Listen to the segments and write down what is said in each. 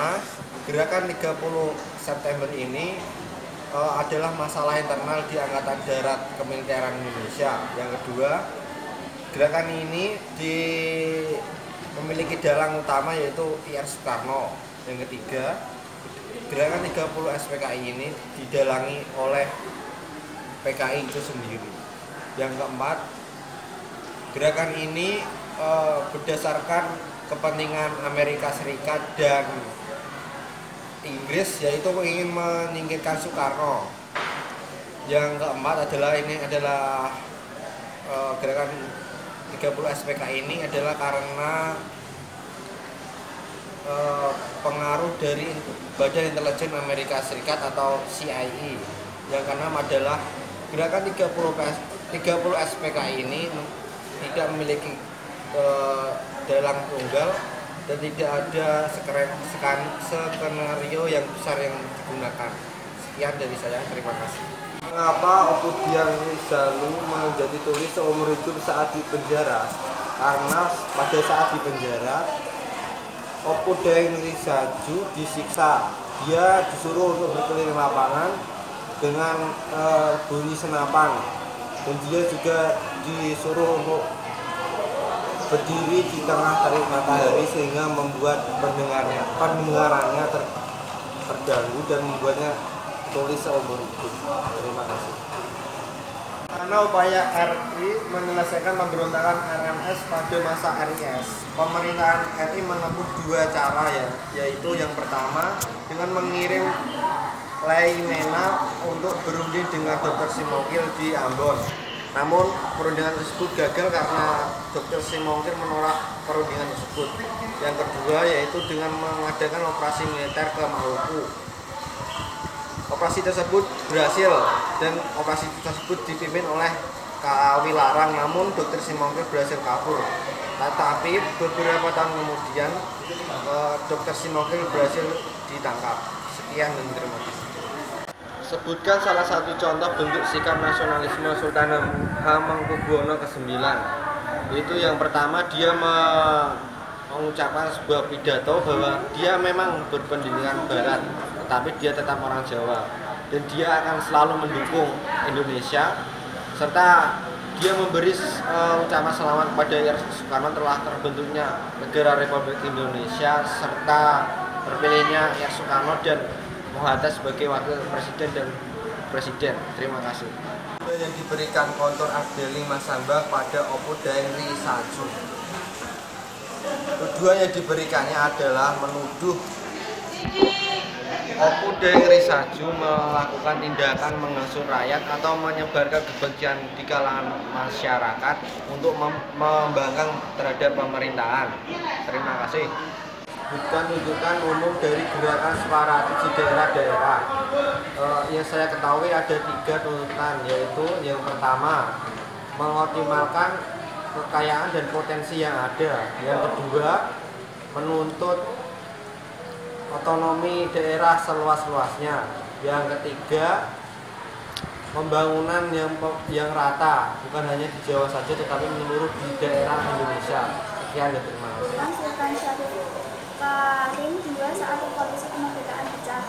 pertama, gerakan 30 September ini adalah masalah internal di Angkatan Darat Kemiliteran Indonesia. Yang kedua, gerakan ini memiliki dalang utama yaitu IR Soekarno. Yang ketiga, gerakan 30 SPKI ini didalangi oleh PKI itu sendiri. Yang keempat, gerakan ini berdasarkan kepentingan Amerika Serikat dan Inggris, yaitu ingin menyingkirkan Soekarno. Yang keempat adalah gerakan 30 SPKI ini adalah karena pengaruh dari Badan Intelijen Amerika Serikat atau CIA. Yang keenam adalah gerakan 30 SPKI ini tidak memiliki dalang tunggal dan tidak ada skenario yang besar yang digunakan. Sekian dari saya, terima kasih. Mengapa Oppo Dang Rizalul menjadi tulis seumur hidup saat di penjara? Karena pada saat di penjara, Oppo Dang Rizalul disiksa. Dia disuruh untuk berkeliling lapangan dengan bunyi senapan, dan dia juga disuruh untuk berdiri di tengah terik matahari sehingga membuat pendengarannya terganggu dan membuatnya tulis seumur hidup. Terima kasih. Karena upaya RI menyelesaikan pemberontakan RMS pada masa RIS, pemerintahan RI menempuh dua cara, yaitu yang pertama dengan mengirim Leimena untuk berunding dengan Dr. Simokil di Ambon. Namun perundingan tersebut gagal karena Dr. Simokil menolak perundingan tersebut. Yang kedua yaitu dengan mengadakan operasi militer ke Maluku. Operasi tersebut berhasil dan operasi tersebut dipimpin oleh KA Wilarang, namun Dr. Simokil berhasil kabur. Tetapi beberapa tahun kemudian Dr. Simokil berhasil ditangkap. Sekian dan terima kasih. Sebutkan salah satu contoh bentuk sikap nasionalisme Sultan Hamengkubuwono ke-9. Itu yang pertama, dia mengucapkan sebuah pidato bahwa dia memang berpendidikan barat, tetapi dia tetap orang Jawa dan dia akan selalu mendukung Indonesia, serta dia memberi ucapan selamat kepada IR Soekarno telah terbentuknya negara Republik Indonesia serta terpilihnya IR Soekarno dan Muhammad Hatta sebagai wakil presiden dan presiden. Terima kasih. Yang diberikan kontur Abdeli Masamba pada Oppo Dang Rizalul. Tuduhan yang diberikannya adalah menuduh Oppo Dang Rizalul melakukan tindakan menghasut rakyat atau menyebarkan kebencian di kalangan masyarakat untuk membangkang terhadap pemerintahan. Terima kasih. Bukan tuntutan umum dari gerakan separatis di daerah-daerah. Yang saya ketahui ada 3 tuntutan, yaitu yang pertama mengoptimalkan kekayaan dan potensi yang ada. Yang kedua menuntut otonomi daerah seluas-luasnya. Yang ketiga pembangunan yang rata, bukan hanya di Jawa saja tetapi menyeluruh di daerah Indonesia. Sekian dan terima kasih. Karim 2 saat revolusi kemerdekaan pecah.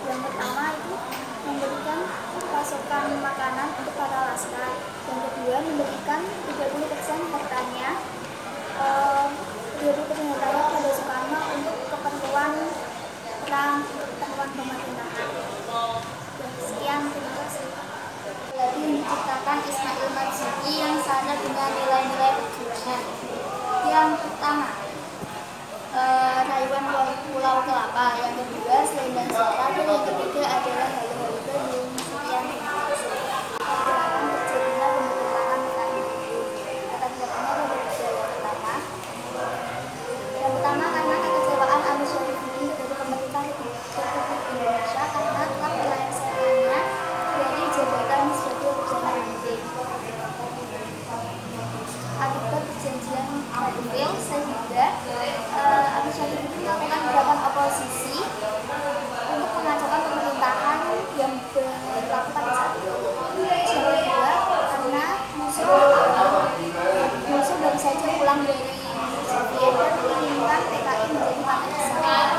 Yang pertama itu memberikan pasokan makanan untuk para laskar. Yang kedua memberikan 30% hartanya pada Soekarno untuk keperluan perang, keperluan pemerintahan. Sekian, terima kasih. Jadi diciptakan Ismail Marzuki yang sadar dengan nilai-nilai perjuangan. Yang pertama, rayuan Pulau Kelapa. Yang kedua, Selendang Suara. Dan yang ketiga adalah Halu-Halu Bandung. Sekian, terima kasih. Perkiraan terjadinya pemberontakan PKI. Latar belakangnya pada gejala pertama. Yang pertama karena kekecewaan Ahmad Syarifudin dari pemerintah Republik Indonesia karena telah melengsarkannya dari jabatan sebagai pejabat penting. Akibat perjanjian Radifil sehingga Ahmad Syarifudin melakukan gerakan oposisi untuk mengacaukan pemerintahan yang berlaku pada saat itu. Yang kedua, karena musuh baru saja pulang dari Soviet dan menginginkan PKI menjadi partai besar.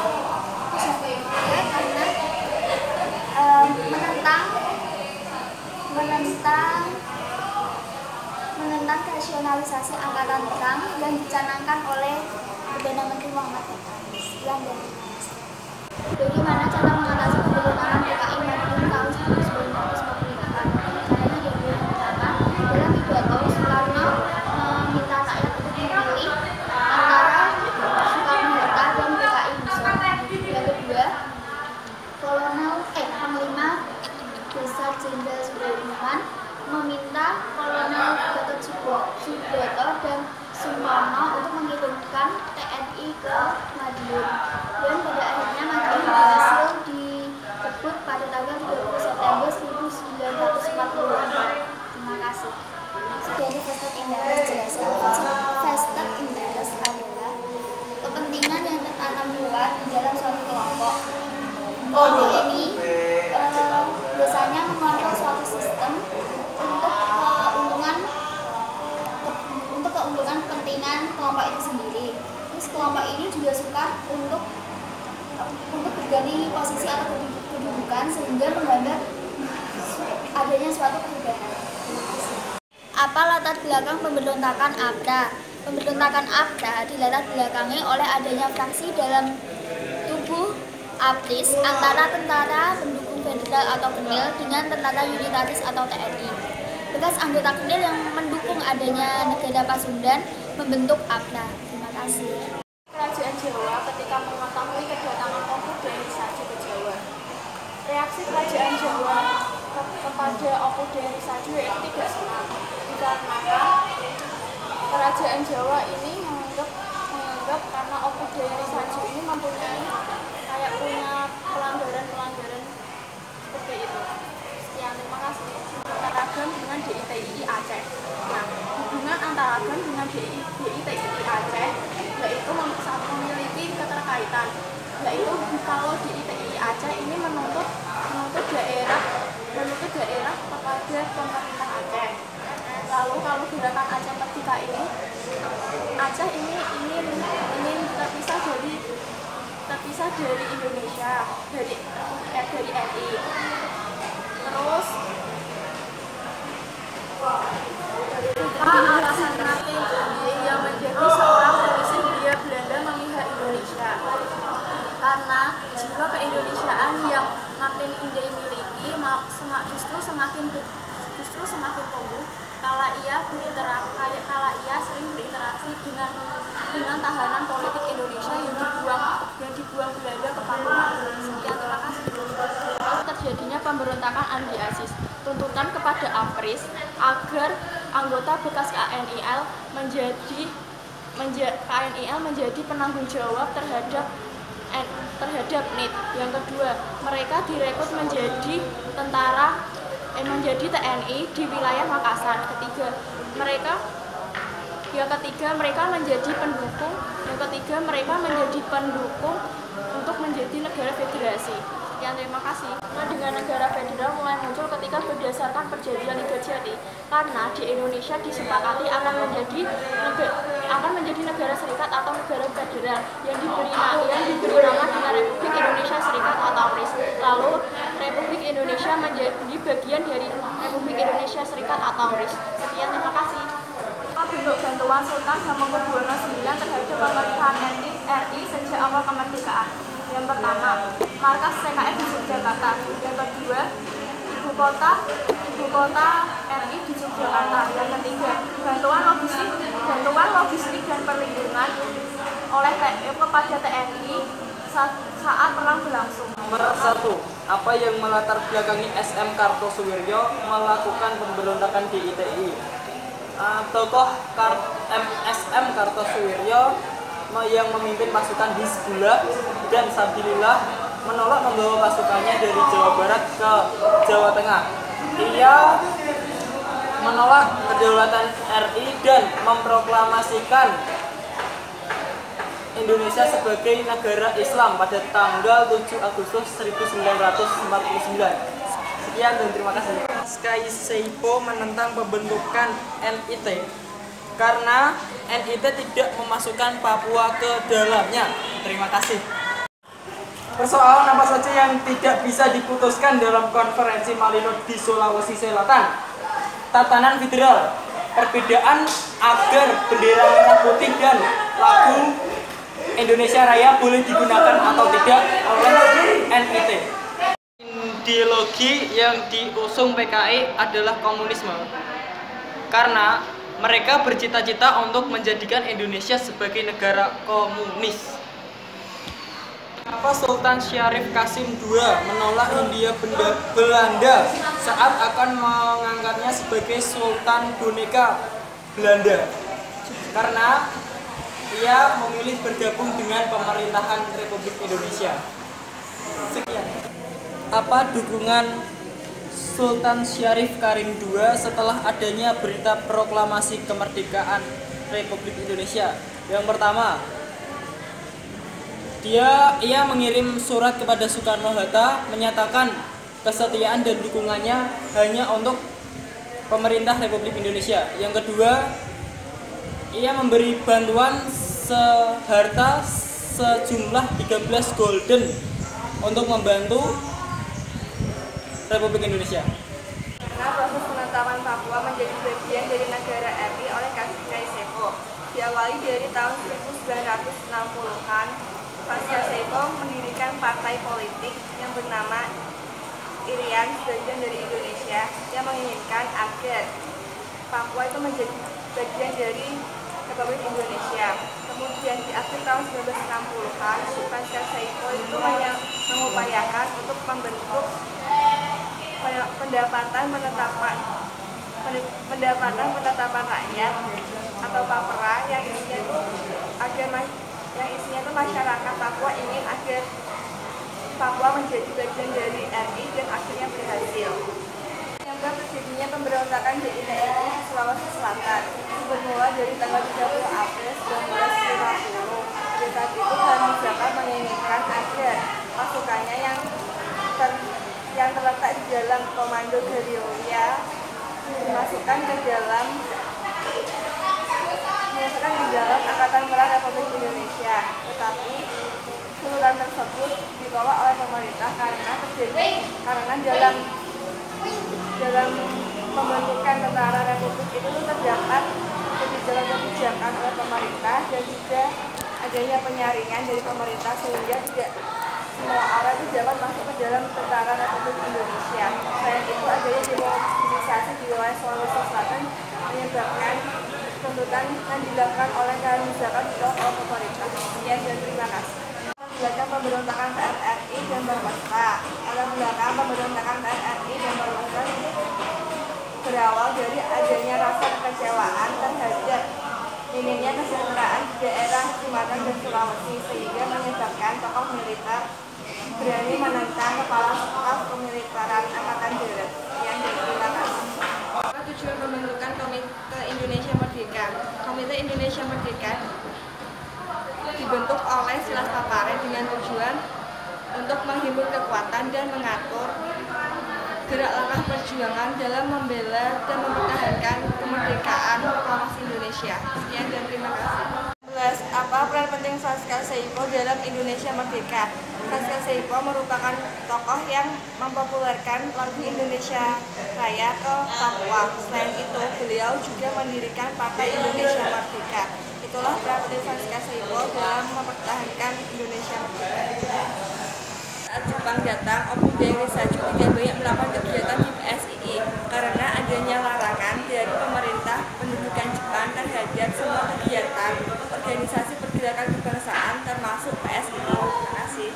rasionalisasi angkatan perang yang dicanangkan oleh Perdana Menteri Muhammad Hatta. Sekian dari saya. Bagaimana cara mengatasi pemberontakan PKI Madiun tahun 1948? Caranya diambil yang pertama, dalam pidato Soekarno meminta rakyat untuk memilih antara Soekarno-Hatta dan PKI Busur. Yang kedua, Panglima Besar Jenderal Sudirman meminta Kolonel Gatot Subroto dan Sumarno untuk mengirimkan TNI ke Madiun, dan pada akhirnya Madiun berhasil direbut pada tanggal 30 September 1945. Terima kasih. Sekian Vested Interest jelaskan. Vested Interest adalah kepentingan yang tertanam kuat di dalam suatu kelompok. Kelompok ini biasanya mengontrol suatu sistem untuk keuntungan kepentingan kelompok itu sendiri. Terus kelompok ini juga suka untuk berganti posisi atau kedudukan sehingga menghambat adanya suatu perubahan. Apa latar belakang pemberontakan APRA? Pemberontakan APRA dilatar belakangi oleh adanya fraksi dalam tubuh APRIS antara tentara pendukung federal atau KENIL dengan tentara unitaris atau TNI. Bekas anggota KENIL yang mendukung adanya negara Pasundan membentuk APRA. Terima kasih. Kerajaan Jawa ketika mengetahui kedatangan Oku dari Saju ke Jawa. Reaksi Kerajaan Jawa kepada Oku dari Saju itu tidak senang, dikarenakan Kerajaan Jawa ini menganggap karena Oku dari Saju ini punya pelanggaran seperti itu. Sekian, terima kasih. Antaragam dengan DITI Aceh. Nah, hubungan antaragam dengan DITI Aceh yaitu memiliki keterkaitan, yaitu kalau DITI Aceh ini menuntut daerah kepada pemerintah Aceh. Lalu kalau gerakan Aceh Merdeka ini, Aceh ini ingin terpisah dari Indonesia, dari RI. Terus alasan Martin yang menjadi seorang polisi Hindia Belanda memihak Indonesia, karena jiwa keindonesiaan yang Martin India miliki justru semakin tumbuh kala ia sering berinteraksi dengan tahanan politik Indonesia yang dibuang Belanda ke Papua. Sekian, terima kasih. Terjadinya pemberontakan anti-ISIS, tuntutan kepada APRIS agar anggota bekas KNIL menjadi penanggung jawab terhadap NIT. Yang kedua, mereka direkrut menjadi TNI di wilayah Makassar. Mereka menjadi pendukung untuk menjadi negara federasi. Sekian, terima kasih. Dengan negara federal mulai muncul ketika berdasarkan perjanjian Liga Jati, karena di Indonesia disepakati akan menjadi negara serikat atau negara federal yang diberi nama dengan Republik Indonesia Serikat atau RIS. Lalu Republik Indonesia menjadi bagian dari Republik Indonesia Serikat atau RIS. Sekian, terima kasih. Bentuk bantuan Sultan Hamengkubuwono IX terhadap pemerintahan RI sejak awal kemerdekaan. Yang pertama, markas CKF di Yogyakarta. Yang kedua, ibu kota RI di Yogyakarta. Yang ketiga, bantuan logistik dan perlindungan oleh kepada TNI saat perang berlangsung. Nomor 1. Apa yang melatar belakangi SM Kartosuwiryo melakukan pemberontakan di ITI? Tokoh SM Kartosuwiryo yang memimpin pasukan Hizbullah dan Sabilillah menolak membawa pasukannya dari Jawa Barat ke Jawa Tengah. Ia menolak kedaulatan RI dan memproklamasikan Indonesia sebagai negara Islam pada tanggal 7 Agustus 1949. Sekian dan terima kasih. Sky Seipo menentang pembentukan NIT karena NIT tidak memasukkan Papua ke dalamnya. Terima kasih. Persoalan apa saja yang tidak bisa diputuskan dalam konferensi Malinut di Sulawesi Selatan? Tatanan federal, perbedaan agar bendera merah putih dan lagu Indonesia Raya boleh digunakan atau tidak oleh NIT. Ideologi yang diusung PKI adalah komunisme, karena mereka bercita-cita untuk menjadikan Indonesia sebagai negara komunis. Kenapa Sultan Syarif Qasim II menolak Hindia Belanda saat akan mengangkatnya sebagai Sultan Boneka Belanda? Karena ia memilih bergabung dengan pemerintahan Republik Indonesia. Sekian. Apa dukungan Sultan Syarif Karim II setelah adanya berita proklamasi kemerdekaan Republik Indonesia? Yang pertama, ia mengirim surat kepada Soekarno-Hatta menyatakan kesetiaan dan dukungannya hanya untuk pemerintah Republik Indonesia. Yang kedua, ia memberi bantuan seharta sejumlah 13 golden untuk membantu Republik Indonesia. Karena proses penetapan Papua menjadi bagian dari negara RI oleh Pasca Seyfo diawali dari tahun 1960-an. Pasca Seyfo mendirikan partai politik yang bernama Irian, bagian dari Indonesia, yang menginginkan agar Papua itu menjadi bagian dari Republik Indonesia. Kemudian di akhir tahun 1960-an, Pasca Seyfo itu mengupayakan untuk membentuk pendapatan penetapan rakyat atau Papera yang isinya itu masyarakat Papua ingin agar Papua menjadi bagian dari RI dan akhirnya berhasil. Menyebabkan terjadinya pemberontakan DIY di Sulawesi Selatan bermula dari tanggal 30 April 1950. Pada saat itu Khalil Zaka menginginkan agar pasukannya yang terletak di dalam komando gerilya dimasukkan di dalam Angkatan Perang Republik Indonesia. Tetapi usulan tersebut ditolak oleh pemerintah karena dalam pembentukan tentara Republik itu terdapat kebijakan oleh pemerintah dan juga adanya penyaringan dari pemerintah sehingga tidak semua orang itu dapat masuk ke dalam tentara Republik Indonesia. Selain itu adanya demobilisasi di wilayah Sulawesi Selatan menyebabkan tuntutan yang dilakukan oleh Khalil Zaka ditolak oleh pemerintah. Sekian dan terima kasih. Belakang pemberontakan TNI dan Barbaska. Belakang pemberontakan TNI dan Barbaska berawal dari adanya rasa kekecewaan terhadap minimnya kesejahteraan di daerah Sumatera dan Sulawesi sehingga menyebabkan tokoh militer berani menentang kepala staf kemiliteran Angkatan Darat. Yang terima kasih. Tujuan pembentukan Komite Indonesia Merdeka. Komite Indonesia Merdeka dibentuk oleh Silas Papare dengan tujuan untuk menghimpun kekuatan dan mengatur gerak langkah perjuangan dalam membela dan mempertahankan kemerdekaan proklamasi Indonesia. Sekian dan terima kasih. 11. Apa peran penting Pasca Seyfo dalam Indonesia Merdeka? Pasca Seyfo merupakan tokoh yang mempopulerkan lagu Indonesia Raya ke Papua. Selain itu, beliau juga mendirikan Partai Indonesia Merdeka. Itulah peran penting Pasca Seyfo dalam mempertahankan Indonesia Merdeka. Saat Jepang datang, Opung Dengrisaju tidak banyak melakukan kegiatan di PSII karena adanya larangan dari pemerintah pendudukan Jepang terhadap semua kegiatan organisasi pergerakan kebangsaan termasuk PSII. Terima kasih.